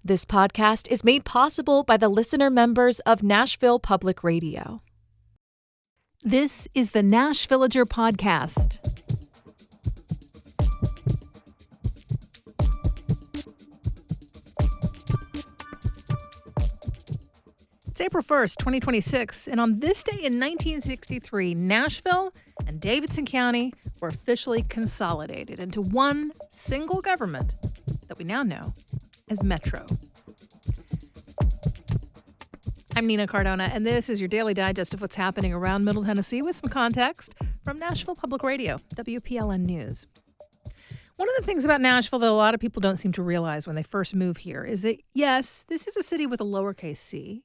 This podcast is made possible by the listener members of Nashville Public Radio. This is the Nash Villager Podcast. It's April 1st, 2026, and on this day in 1963, Nashville and Davidson County were officially consolidated into one single government that we now know as Metro. I'm Nina Cardona, and this is your daily digest of what's happening around Middle Tennessee with some context from Nashville Public Radio, WPLN News. One of the things about Nashville that a lot of people don't seem to realize when they first move here is that, yes, this is a city with a lowercase c,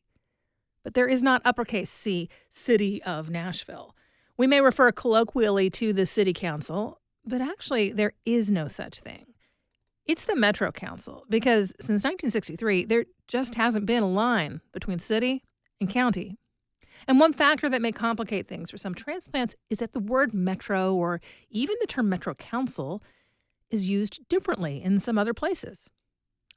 but there is not uppercase C, City of Nashville. We may refer colloquially to the City Council, but actually there is no such thing. It's the Metro Council because since 1963, there just hasn't been a line between city and county. And one factor that may complicate things for some transplants is that the word metro or even the term Metro Council is used differently in some other places.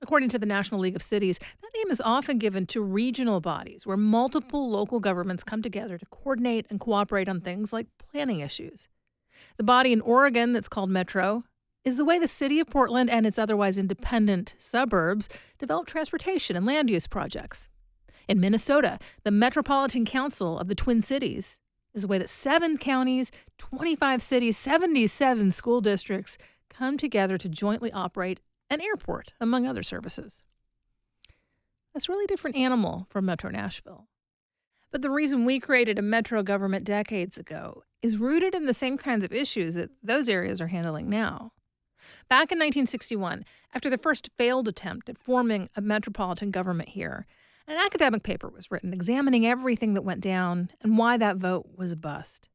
According to the National League of Cities, that name is often given to regional bodies where multiple local governments come together to coordinate and cooperate on things like planning issues. The body in Oregon that's called Metro is the way the city of Portland and its otherwise independent suburbs develop transportation and land use projects. In Minnesota, the Metropolitan Council of the Twin Cities is the way that 7 counties, 25 cities, 77 school districts come together to jointly operate an airport, among other services. That's a really different animal from Metro Nashville. But the reason we created a metro government decades ago is rooted in the same kinds of issues that those areas are handling now. Back in 1961, after the first failed attempt at forming a metropolitan government here, an academic paper was written examining everything that went down and why that vote was a bust.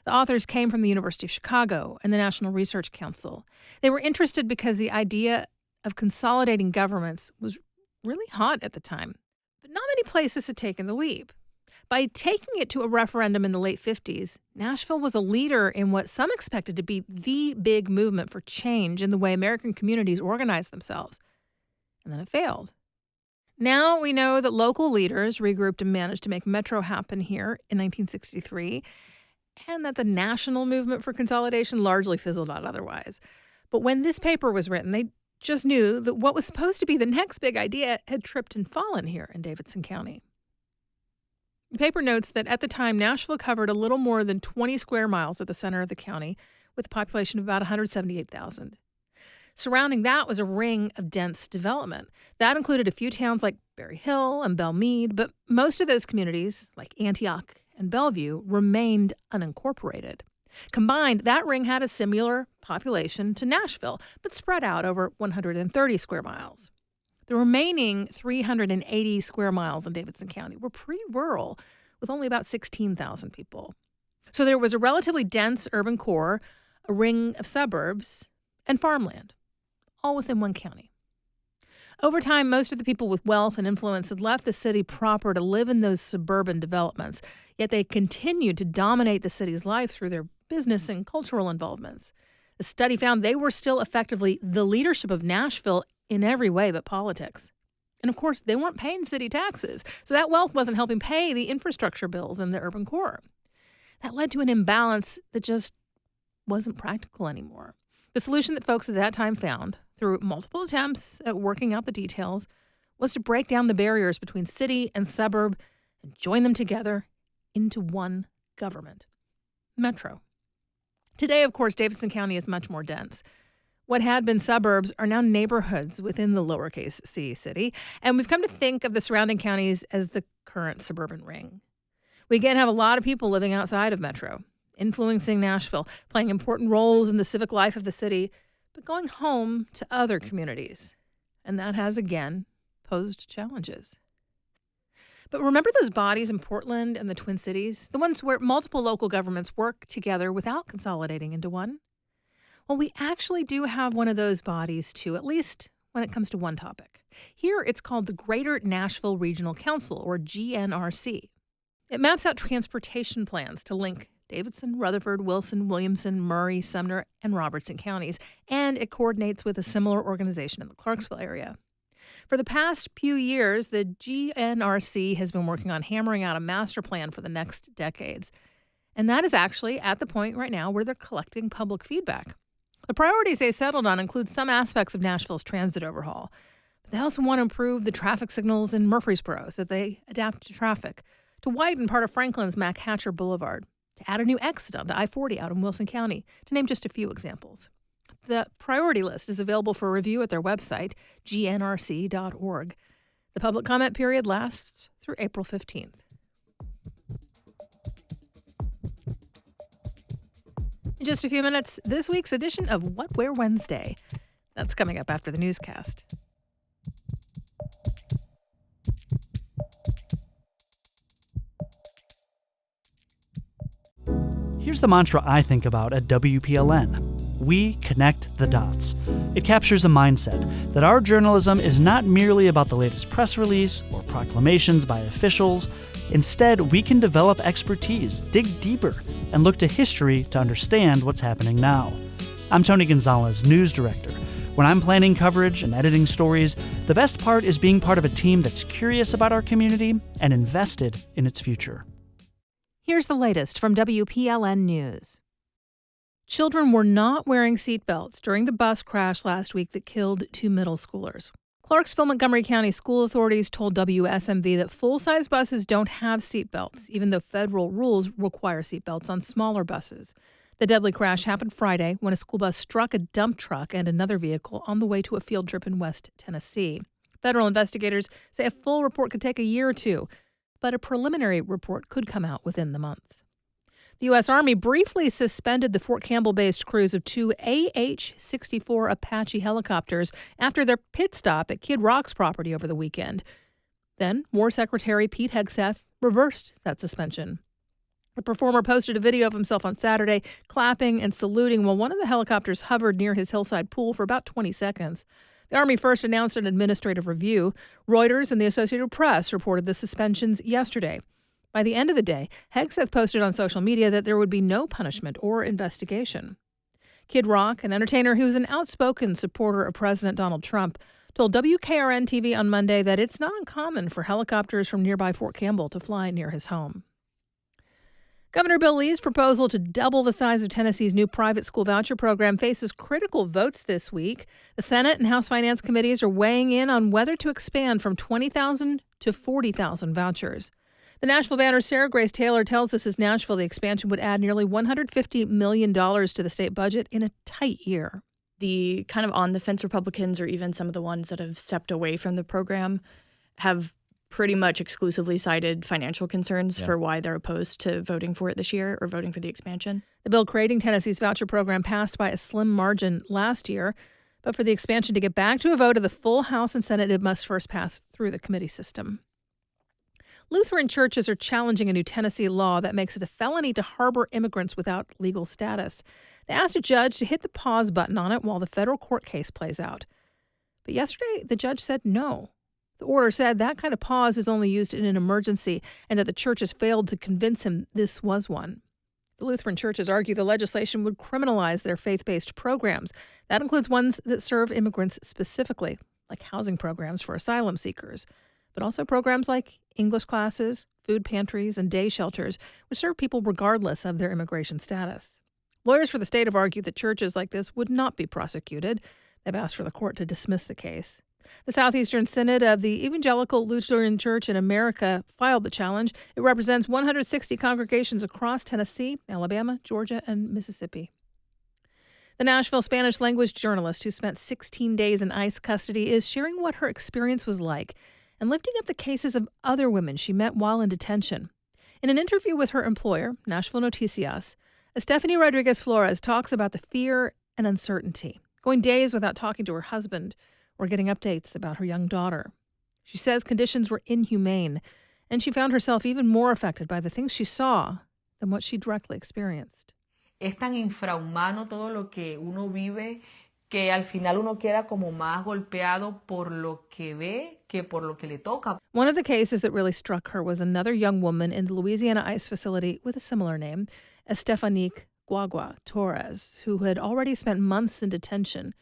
The authors came from the University of Chicago and the National Research Council. They were interested because the idea of consolidating governments was really hot at the time, but not many places had taken the leap. By taking it to a referendum in the late 50s, Nashville was a leader in what some expected to be the big movement for change in the way American communities organized themselves. And then it failed. Now we know that local leaders regrouped and managed to make Metro happen here in 1963, and that the national movement for consolidation largely fizzled out otherwise. But when this paper was written, they just knew that what was supposed to be the next big idea had tripped and fallen here in Davidson County. The paper notes that at the time, Nashville covered a little more than 20 square miles at the center of the county, with a population of about 178,000. Surrounding that was a ring of dense development. That included a few towns like Berry Hill and Belmead, but most of those communities, like Antioch and Bellevue, remained unincorporated. Combined, that ring had a similar population to Nashville, but spread out over 130 square miles. The remaining 380 square miles in Davidson County were pretty rural, with only about 16,000 people. So there was a relatively dense urban core, a ring of suburbs, and farmland, all within one county. Over time, most of the people with wealth and influence had left the city proper to live in those suburban developments, yet they continued to dominate the city's life through their business and cultural involvements. The study found they were still effectively the leadership of Nashville in every way but politics. And of course, they weren't paying city taxes, so that wealth wasn't helping pay the infrastructure bills in the urban core. That led to an imbalance that just wasn't practical anymore. The solution that folks at that time found, through multiple attempts at working out the details, was to break down the barriers between city and suburb and join them together into one government, Metro. Today, of course, Davidson County is much more dense. What had been suburbs are now neighborhoods within the lowercase c city, and we've come to think of the surrounding counties as the current suburban ring. We again have a lot of people living outside of Metro, influencing Nashville, playing important roles in the civic life of the city, but going home to other communities. And that has, again, posed challenges. But remember those bodies in Portland and the Twin Cities? The ones where multiple local governments work together without consolidating into one? Well, we actually do have one of those bodies, too, at least when it comes to one topic. Here, it's called the Greater Nashville Regional Council, or GNRC. It maps out transportation plans to link Davidson, Rutherford, Wilson, Williamson, Murray, Sumner, and Robertson counties, and it coordinates with a similar organization in the Clarksville area. For the past few years, the GNRC has been working on hammering out a master plan for the next decades. And that is actually at the point right now where they're collecting public feedback. The priorities they settled on include some aspects of Nashville's transit overhaul. But they also want to improve the traffic signals in Murfreesboro so that they adapt to traffic, to widen part of Franklin's Mack Boulevard, to add a new exit onto I-40 out in Wilson County, to name just a few examples. The priority list is available for review at their website, gnrc.org. The public comment period lasts through April 15th. In just a few minutes, this week's edition of What Wear Wednesday. That's coming up after the newscast. Here's the mantra I think about at WPLN. We connect the dots. It captures a mindset that our journalism is not merely about the latest press release or proclamations by officials. Instead, we can develop expertise, dig deeper, and look to history to understand what's happening now. I'm Tony Gonzalez, news director. When I'm planning coverage and editing stories, the best part is being part of a team that's curious about our community and invested in its future. Here's the latest from WPLN News. Children were not wearing seatbelts during the bus crash last week that killed 2 middle schoolers. Clarksville-Montgomery County school authorities told WSMV that full-size buses don't have seatbelts, even though federal rules require seatbelts on smaller buses. The deadly crash happened Friday when a school bus struck a dump truck and another vehicle on the way to a field trip in West Tennessee. Federal investigators say a full report could take a year or two, but a preliminary report could come out within the month. The U.S. Army briefly suspended the Fort Campbell-based crews of 2 AH-64 Apache helicopters after their pit stop at Kid Rock's property over the weekend. Then, War Secretary Pete Hegseth reversed that suspension. The performer posted a video of himself on Saturday, clapping and saluting while one of the helicopters hovered near his hillside pool for about 20 seconds. The Army first announced an administrative review. Reuters and the Associated Press reported the suspensions yesterday. By the end of the day, Hegseth posted on social media that there would be no punishment or investigation. Kid Rock, an entertainer who's an outspoken supporter of President Donald Trump, told WKRN-TV on Monday that it's not uncommon for helicopters from nearby Fort Campbell to fly near his home. Governor Bill Lee's proposal to double the size of Tennessee's new private school voucher program faces critical votes this week. The Senate and House Finance Committees are weighing in on whether to expand from 20,000 to 40,000 vouchers. The Nashville Banner's Sarah Grace Taylor tells This Is Nashville the expansion would add nearly $150 million to the state budget in a tight year. The kind of on-the-fence Republicans, or even some of the ones that have stepped away from the program, have pretty much exclusively cited financial concerns for why they're opposed to voting for it this year or voting for the expansion. The bill creating Tennessee's voucher program passed by a slim margin last year, but for the expansion to get back to a vote of the full House and Senate, it must first pass through the committee system. Lutheran churches are challenging a new Tennessee law that makes it a felony to harbor immigrants without legal status. They asked a judge to hit the pause button on it while the federal court case plays out. But yesterday, the judge said no. The order said that kind of pause is only used in an emergency and that the churches failed to convince him this was one. The Lutheran churches argue the legislation would criminalize their faith-based programs. That includes ones that serve immigrants specifically, like housing programs for asylum seekers, but also programs like English classes, food pantries, and day shelters, which serve people regardless of their immigration status. Lawyers for the state have argued that churches like this would not be prosecuted. They've asked for the court to dismiss the case. The Southeastern Synod of the Evangelical Lutheran Church in America filed the challenge. It represents 160 congregations across Tennessee, Alabama, Georgia, and Mississippi. The Nashville Spanish-language journalist who spent 16 days in ICE custody is sharing what her experience was like and lifting up the cases of other women she met while in detention. In an interview with her employer, Nashville Noticias, Stephanie Rodriguez Flores talks about the fear and uncertainty, going days without talking to her husband or getting updates about her young daughter. She says conditions were inhumane, and she found herself even more affected by the things she saw than what she directly experienced. Es tan infrahumano todo lo que uno vive que al final uno queda como más golpeado por lo que ve que por lo que le toca. One of the cases that really struck her was another young woman in the Louisiana ICE facility with a similar name, Estefanique Guagua Torres, who had already spent months in detention.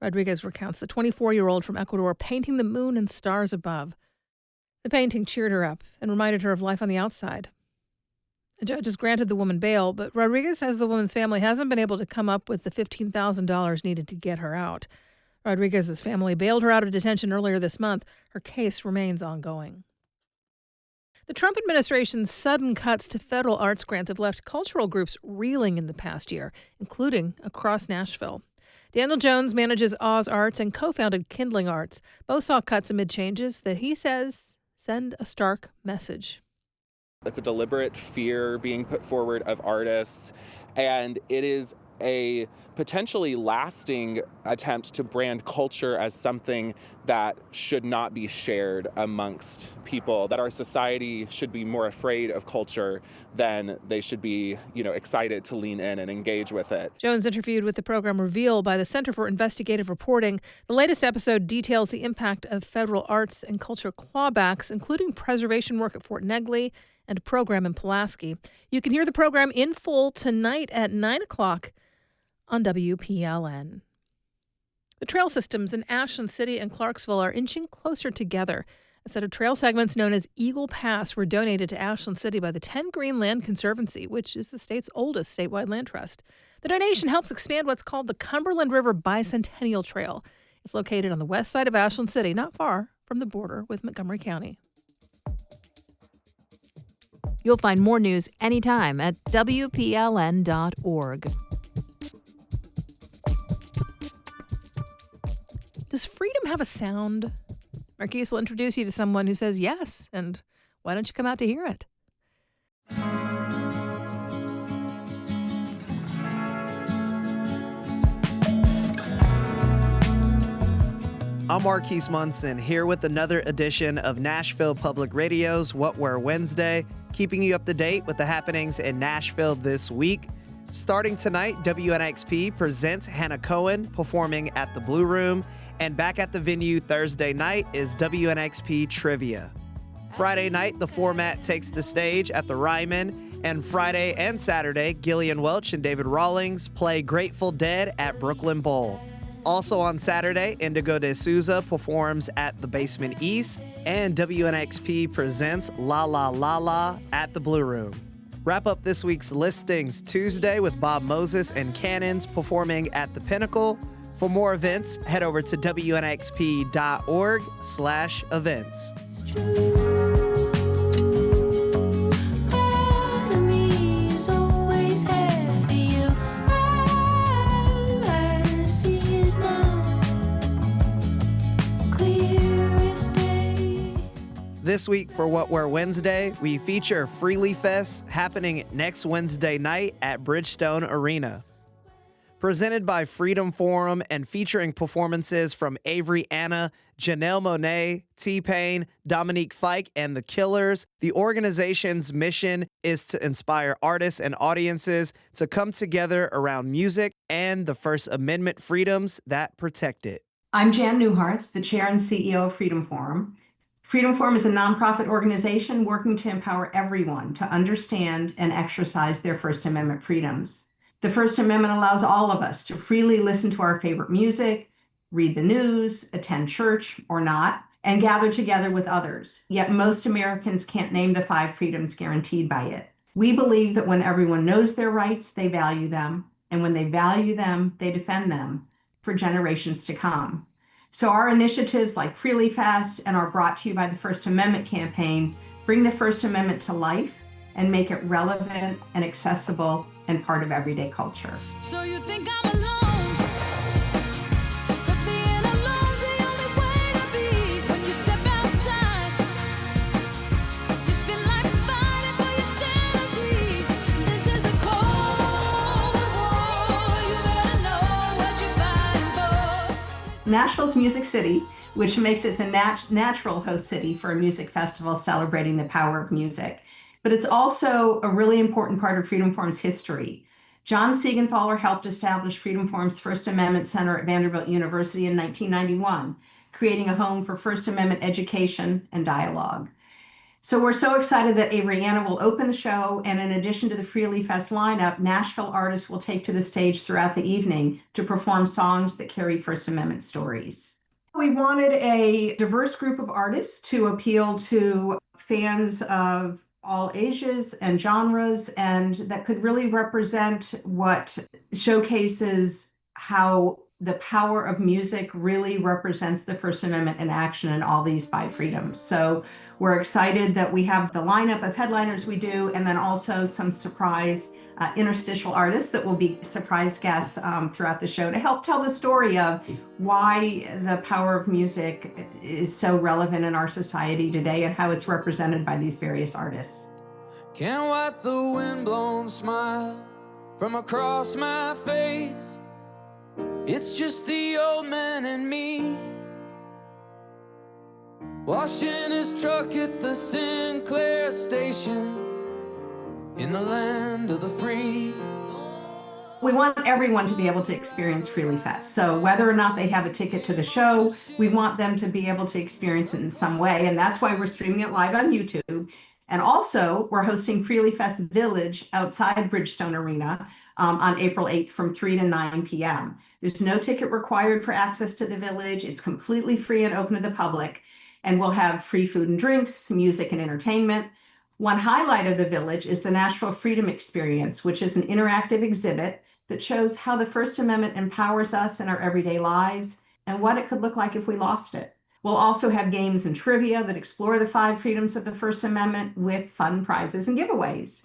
Rodriguez recounts the 24-year-old from Ecuador painting the moon and stars above. The painting cheered her up and reminded her of life on the outside. A judge has granted the woman bail, but Rodriguez says the woman's family hasn't been able to come up with the $15,000 needed to get her out. Rodriguez's family bailed her out of detention earlier this month. Her case remains ongoing. The Trump administration's sudden cuts to federal arts grants have left cultural groups reeling in the past year, including across Nashville. Daniel Jones manages Oz Arts and co-founded Kindling Arts. Both saw cuts amid changes that he says send a stark message. It's a deliberate fear being put forward of artists, and it is a potentially lasting attempt to brand culture as something that should not be shared amongst people, that our society should be more afraid of culture than they should be, excited to lean in and engage with it. Jones interviewed with the program Reveal by the Center for Investigative Reporting. The latest episode details the impact of federal arts and culture clawbacks, including preservation work at Fort Negley and a program in Pulaski. You can hear the program in full tonight at 9 o'clock on WPLN. The trail systems in Ashland City and Clarksville are inching closer together. A set of trail segments known as Eagle Pass were donated to Ashland City by the 10 Green Land Conservancy, which is the state's oldest statewide land trust. The donation helps expand what's called the Cumberland River Bicentennial Trail. It's located on the west side of Ashland City, not far from the border with Montgomery County. You'll find more news anytime at WPLN.org. Does freedom have a sound? Marquise will introduce you to someone who says yes, and why don't you come out to hear it? I'm Marquise Munson, here with another edition of Nashville Public Radio's What Where Wednesday, keeping you up to date with the happenings in Nashville this week. Starting tonight, WNXP presents Hannah Cohen performing at the Blue Room, and back at the venue Thursday night is WNXP Trivia. Friday night, the format takes the stage at the Ryman, and Friday and Saturday, Gillian Welch and David Rawlings play Grateful Dead at Brooklyn Bowl. Also on Saturday, Indigo de Souza performs at the Basement East, and WNXP presents La La La La at the Blue Room. Wrap up this week's listings Tuesday with Bob Moses and Cannons performing at the Pinnacle. For more events, head over to WNXP.org/events. This week for What Where Wednesday, we feature Freely Fest happening next Wednesday night at Bridgestone Arena. Presented by Freedom Forum and featuring performances from Avery Anna, Janelle Monáe, T-Pain, Dominique Fike, and The Killers, the organization's mission is to inspire artists and audiences to come together around music and the First Amendment freedoms that protect it. I'm Jan Newhart, the chair and CEO of Freedom Forum. Freedom Forum is a nonprofit organization working to empower everyone to understand and exercise their First Amendment freedoms. The First Amendment allows all of us to freely listen to our favorite music, read the news, attend church or not, and gather together with others. Yet most Americans can't name the 5 freedoms guaranteed by it. We believe that when everyone knows their rights, they value them, and when they value them, they defend them for generations to come. So our initiatives like Freely Fest and are brought to you by the First Amendment campaign bring the First Amendment to life and make it relevant and accessible and part of everyday culture. So you think I'm alone, but being alone's the only way to be. When you step outside, you spend life fighting for your sanity. This is a cold war, you better know what you're fighting for. Nashville's Music City, which makes it the natural host city for a music festival celebrating the power of music. But it's also a really important part of Freedom Forum's history. John Siegenthaler helped establish Freedom Forum's First Amendment Center at Vanderbilt University in 1991, creating a home for First Amendment education and dialogue. So we're so excited that Avery will open the show, and in addition to the Freely Fest lineup, Nashville artists will take to the stage throughout the evening to perform songs that carry First Amendment stories. We wanted a diverse group of artists to appeal to fans of all ages and genres, and that could really represent what showcases how the power of music really represents the First Amendment in action and all these 5 freedoms. So we're excited that we have the lineup of headliners we do, and then also some surprise interstitial artists that will be surprise guests throughout the show to help tell the story of why the power of music is so relevant in our society today and how it's represented by these various artists. Can't wipe the windblown smile from across my face. It's just the old man and me, washing his truck at the Sinclair station in the land of the free. We want everyone to be able to experience Freely Fest. So whether or not they have a ticket to the show, we want them to be able to experience it in some way. And that's why we're streaming it live on YouTube. And also, we're hosting Freely Fest Village outside Bridgestone Arena on April 8th from 3 to 9 p.m. There's no ticket required for access to the Village. It's completely free and open to the public. And we'll have free food and drinks, music and entertainment. One highlight of the Village is the Nashville Freedom Experience, which is an interactive exhibit that shows how the First Amendment empowers us in our everyday lives and what it could look like if we lost it. We'll also have games and trivia that explore the 5 freedoms of the First Amendment with fun prizes and giveaways.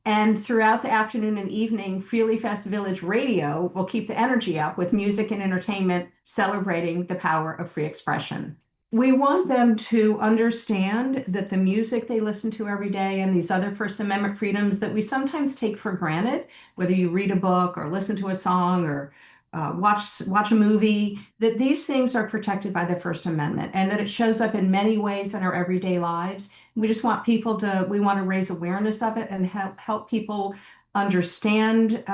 And throughout the afternoon and evening, Freely Fest Village Radio will keep the energy up with music and entertainment celebrating the power of free expression. We want them to understand that the music they listen to every day and these other First Amendment freedoms that we sometimes take for granted, whether you read a book or listen to a song or watch a movie, that these things are protected by the First Amendment and that it shows up in many ways in our everyday lives. We just want we want to raise awareness of it and help people understand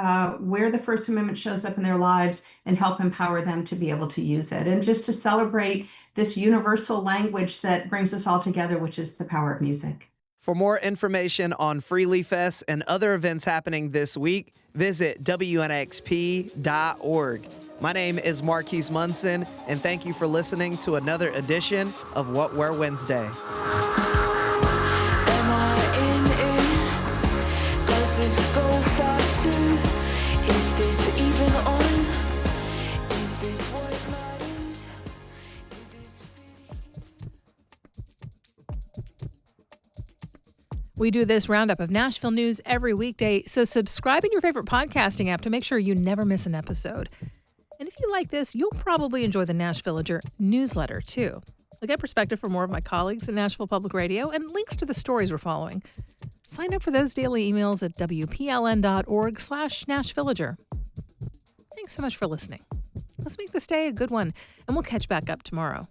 where the First Amendment shows up in their lives and help empower them to be able to use it. And just to celebrate this universal language that brings us all together, which is the power of music. For more information on Freely Fest and other events happening this week, visit WNXP.org. My name is Marquise Munson, and thank you for listening to another edition of What We're Wednesday. Am I in it? Does this go faster? Is this even on? Is this what matters? We do this roundup of Nashville news every weekday, so subscribe in your favorite podcasting app to make sure you never miss an episode. And if you like this, you'll probably enjoy the Nashvillager newsletter, too. I'll get perspective from more of my colleagues at Nashville Public Radio and links to the stories we're following. Sign up for those daily emails at WPLN.org/Nashvillager. Thanks so much for listening. Let's make this day a good one, and we'll catch back up tomorrow.